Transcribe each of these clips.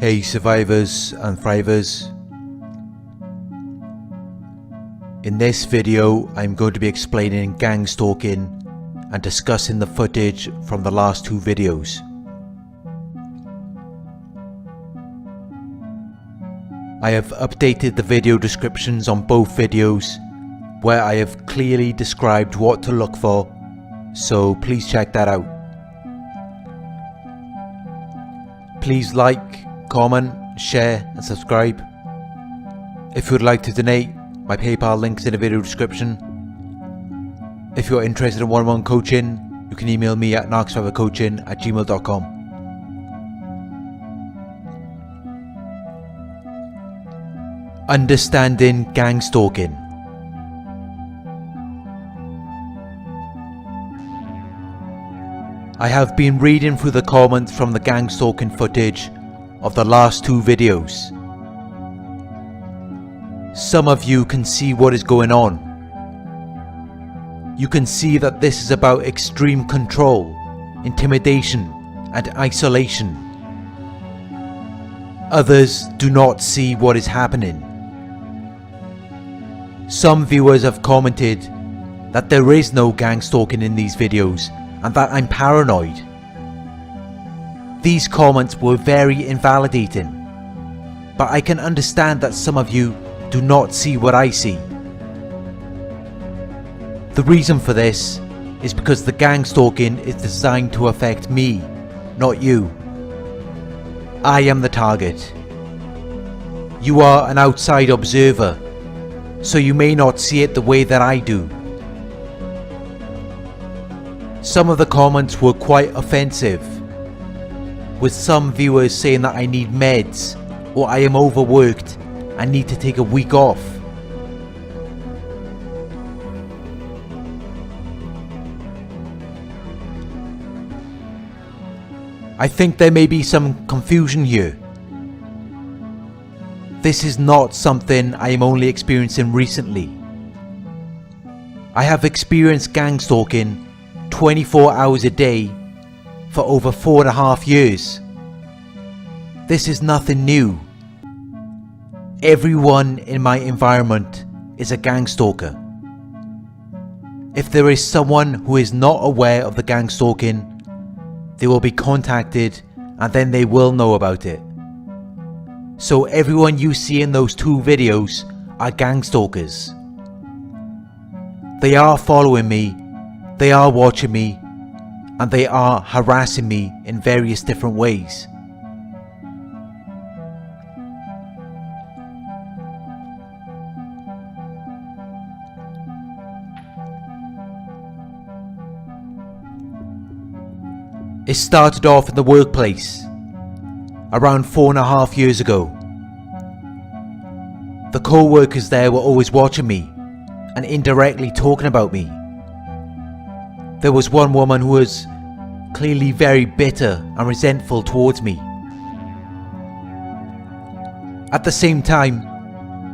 Hey survivors and thrivers. In this video I'm going to be explaining gang stalking and discussing the footage from the last two videos. I have updated the video descriptions on both videos where I have clearly described what to look for, so please check that out. Please like, comment, share and subscribe. If you would like to donate, my PayPal link's in the video description. If you're interested in one-on-one coaching, you can email me at narcsurvivorcoaching@gmail.com. Understanding gang stalking. I have been reading through the comments from the gang stalking footage of the last two videos. Some of you can see what is going on. You can see that this is about extreme control, intimidation and isolation. Others do not see what is happening. Some viewers have commented that there is no gang stalking in these videos and that I'm paranoid. These comments were very invalidating, but I can understand that some of you do not see what I see. The reason for this is because the gang stalking is designed to affect me, not you. I am the target. You are an outside observer, so you may not see it the way that I do. Some of the comments were quite offensive, with some viewers saying that I need meds or I am overworked and need to take a week off. I think there may be some confusion here. This is not something I am only experiencing recently. I have experienced gang stalking 24 hours a day for over 4.5 years. This is nothing new. Everyone in my environment is a gang stalker. If there is someone who is not aware of the gang stalking, they will be contacted and then they will know about it. So everyone you see in those two videos are gang stalkers. They are following me, they are watching me, and they are harassing me in various different ways. It started off in the workplace around 4.5 years ago. The co-workers there were always watching me and indirectly talking about me. There was one woman who was clearly very bitter and resentful towards me. At the same time,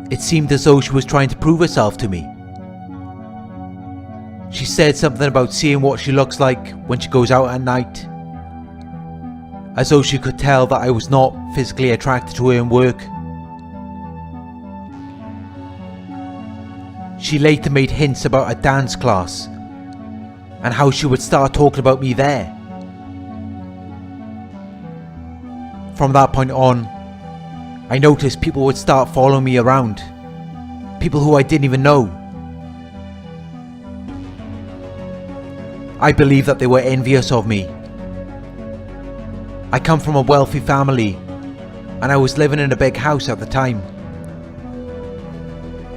it seemed as though she was trying to prove herself to me. She said something about seeing what she looks like when she goes out at night, as though she could tell that I was not physically attracted to her in work. She later made hints about a dance class and how she would start talking about me there. From that point on, I noticed people would start following me around, people who I didn't even know. I believe that they were envious of me. I come from a wealthy family and I was living in a big house at the time.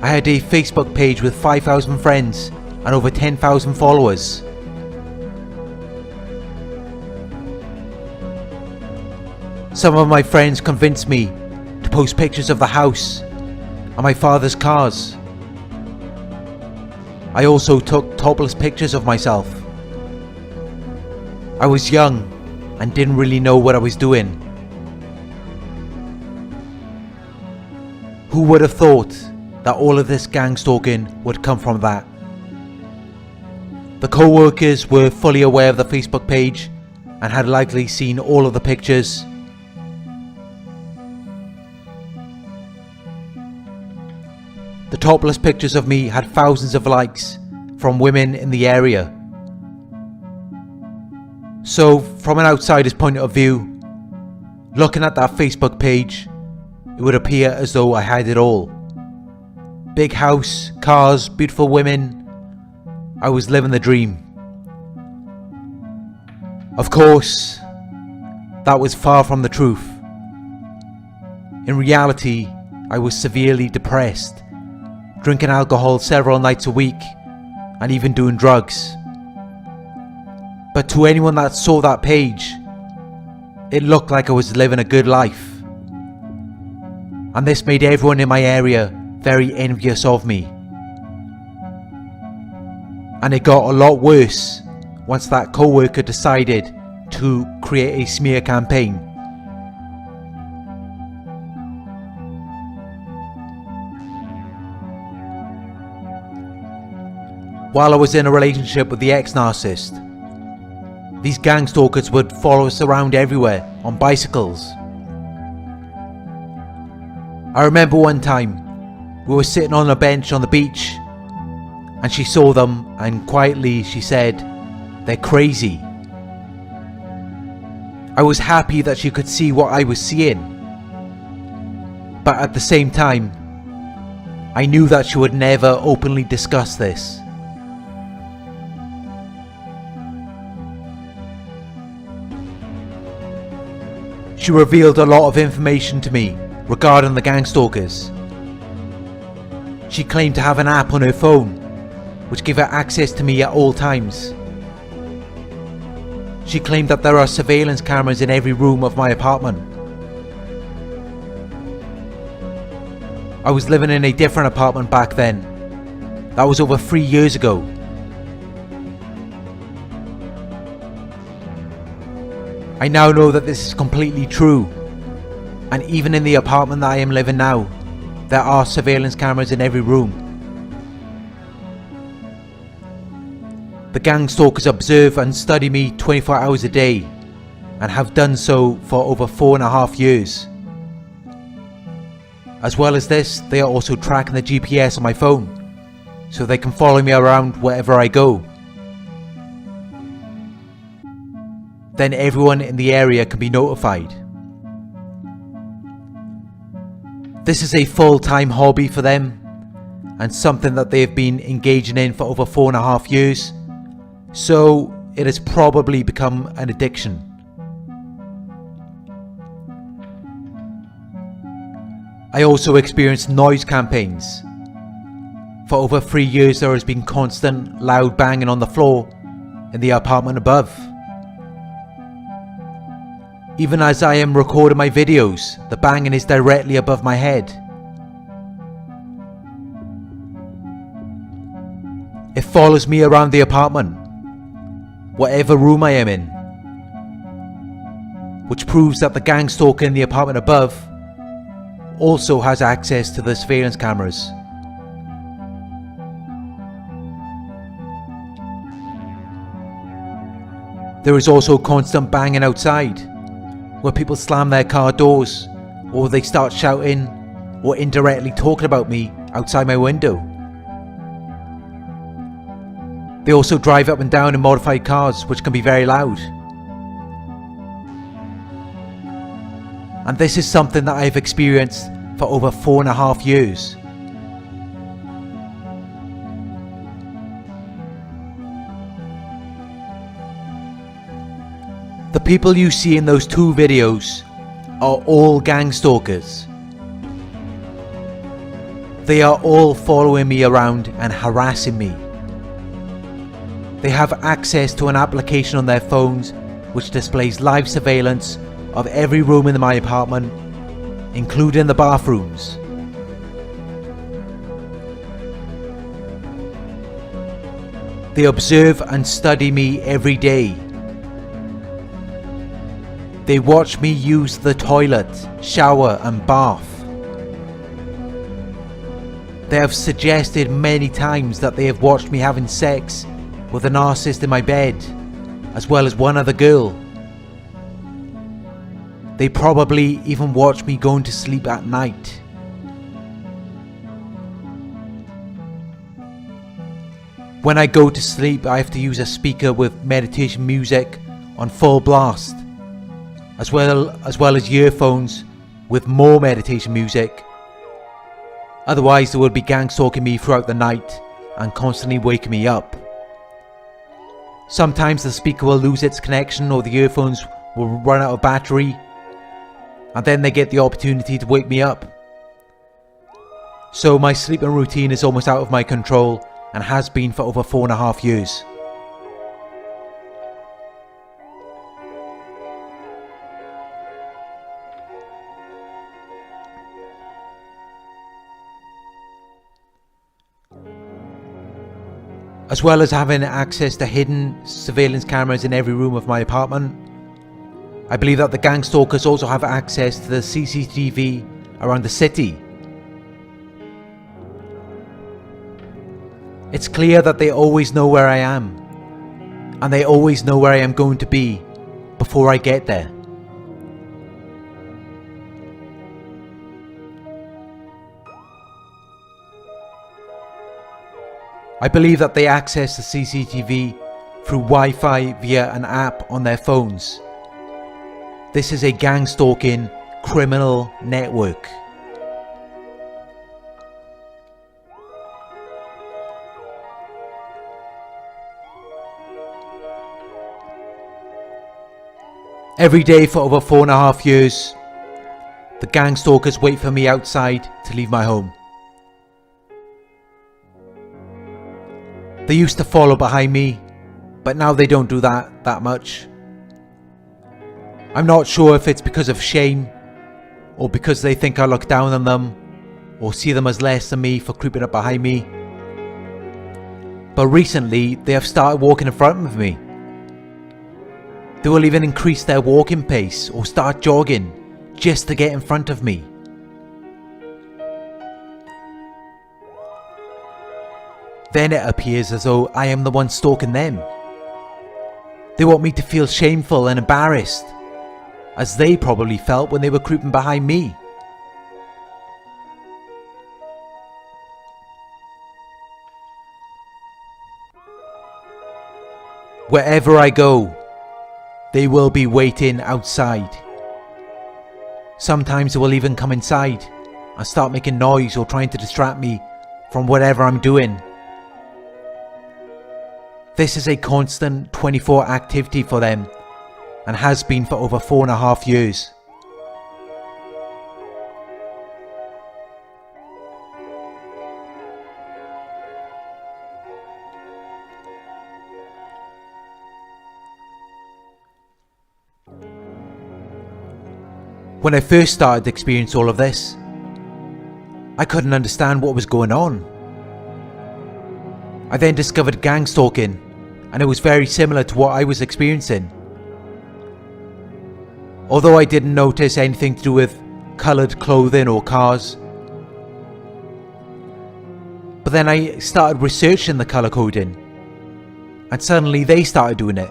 I had a Facebook page with 5,000 friends and over 10,000 followers. Some of my friends convinced me to post pictures of the house and my father's cars. I also took topless pictures of myself. I was young and didn't really know what I was doing. Who would have thought that all of this gang stalking would come from that? The co-workers were fully aware of the Facebook page and had likely seen all of the pictures. The topless pictures of me had thousands of likes from women in the area. So, from an outsider's point of view, looking at that Facebook page, it would appear as though I had it all. Big house, cars, beautiful women. I was living the dream. Of course, that was far from the truth. In reality, I was severely depressed, drinking alcohol several nights a week, and even doing drugs. But to anyone that saw that page, it looked like I was living a good life. And this made everyone in my area very envious of me. And it got a lot worse once that co-worker decided to create a smear campaign. While I was in a relationship with the ex-narcissist, these gang stalkers would follow us around everywhere on bicycles. I remember one time we were sitting on a bench on the beach and she saw them and quietly she said, "They're crazy." I was happy that she could see what I was seeing, but at the same time I knew that she would never openly discuss this. She revealed a lot of information to me regarding the gang stalkers. She claimed to have an app on her phone which gave her access to me at all times. She claimed that there are surveillance cameras in every room of my apartment. I was living in a different apartment back then. That was over 3 years ago. I now know that this is completely true, and even in the apartment that I am living now, there are surveillance cameras in every room. The gang stalkers observe and study me 24 hours a day, and have done so for over 4.5 years. As well as this, they are also tracking the GPS on my phone, so they can follow me around wherever I go. Then everyone in the area can be notified. This is a full-time hobby for them, and something that they have been engaging in for over 4.5 years, so it has probably become an addiction. I also experienced noise campaigns. For over 3 years there has been constant loud banging on the floor in the apartment above. Even as I am recording my videos, the banging is directly above my head. It follows me around the apartment, whatever room I am in, which proves that the gang stalker in the apartment above also has access to the surveillance cameras. There is also constant banging outside, where people slam their car doors, or they start shouting or indirectly talking about me outside my window. They also drive up and down in modified cars, which can be very loud. And this is something that I've experienced for over 4.5 years. The people you see in those 2 videos are all gang stalkers. They are all following me around and harassing me. They have access to an application on their phones which displays live surveillance of every room in my apartment, including the bathrooms. They observe and study me every day. They watch me use the toilet, shower and bath. They have suggested many times that they have watched me having sex with a narcissist in my bed, as well as one other girl. They probably even watch me going to sleep at night. When I go to sleep, I have to use a speaker with meditation music on full blast, as well as earphones with more meditation music. Otherwise they will be gang stalking me throughout the night and constantly waking me up. Sometimes the speaker will lose its connection or the earphones will run out of battery, and then they get the opportunity to wake me up. So my sleeping routine is almost out of my control and has been for over 4.5 years. As well as having access to hidden surveillance cameras in every room of my apartment, I believe that the gang stalkers also have access to the CCTV around the city. It's clear that they always know where I am, and they always know where I am going to be before I get there. I believe that they access the CCTV through Wi-Fi via an app on their phones. This is a gang stalking criminal network. Every day for over 4.5 years, the gang stalkers wait for me outside to leave my home. They used to follow behind me, but now they don't do that much. I'm not sure if it's because of shame, or because they think I look down on them, or see them as less than me for creeping up behind me. But recently, they have started walking in front of me. They will even increase their walking pace or start jogging just to get in front of me. Then it appears as though I am the one stalking them. They want me to feel shameful and embarrassed, as they probably felt when they were creeping behind me. Wherever I go, they will be waiting outside. Sometimes they will even come inside and start making noise or trying to distract me from whatever I'm doing. This is a constant 24 activity for them, and has been for over 4.5 years. When I first started to experience all of this, I couldn't understand what was going on. I then discovered gang stalking, and it was very similar to what I was experiencing. Although I didn't notice anything to do with coloured clothing or cars. But then I started researching the colour coding, and suddenly they started doing it.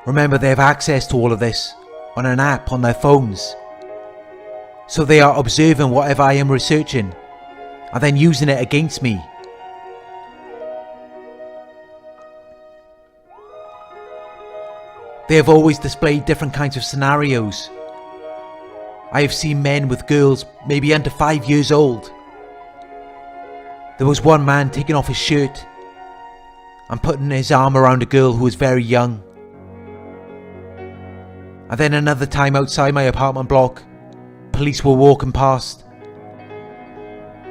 Remember, they have access to all of this on an app on their phones. So they are observing whatever I am researching and then using it against me. They have always displayed different kinds of scenarios. I have seen men with girls maybe under 5 years old. There was one man taking off his shirt and putting his arm around a girl who was very young. And then another time outside my apartment block, police were walking past.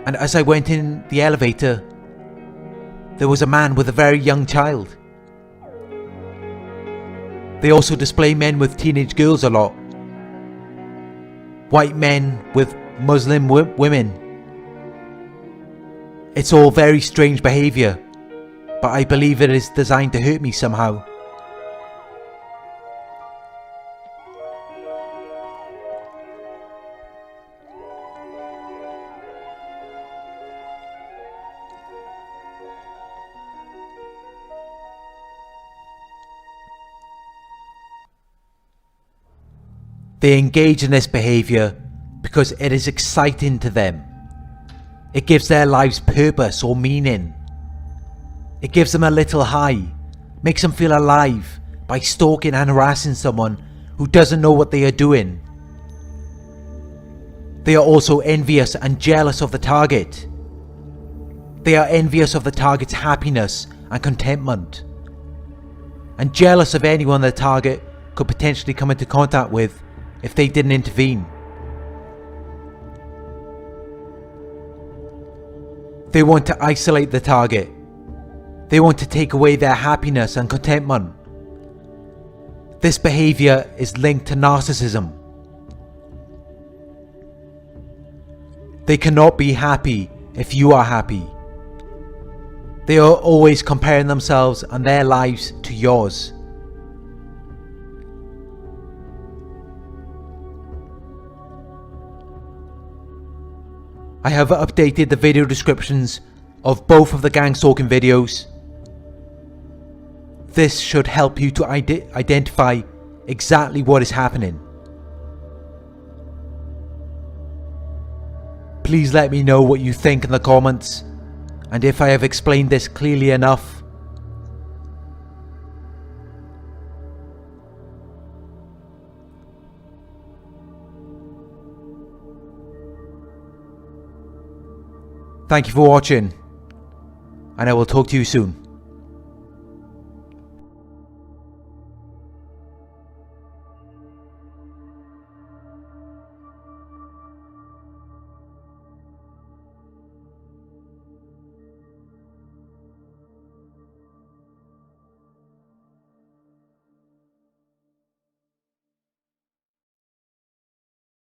And as I went in the elevator, there was a man with a very young child. They also display men with teenage girls a lot. White men with Muslim women. It's all very strange behaviour, but I believe it is designed to hurt me somehow. They engage in this behaviour because it is exciting to them. It gives their lives purpose or meaning. It gives them a little high, makes them feel alive by stalking and harassing someone who doesn't know what they are doing. They are also envious and jealous of the target. They are envious of the target's happiness and contentment, and jealous of anyone the target could potentially come into contact with if they didn't intervene. They want to isolate the target. They want to take away their happiness and contentment. This behavior is linked to narcissism. They cannot be happy if you are happy. They are always comparing themselves and their lives to yours. I have updated the video descriptions of both of the Gangstalking videos. This should help you to identify exactly what is happening. Please let me know what you think in the comments, and if I have explained this clearly enough. Thank you for watching, and I will talk to you soon.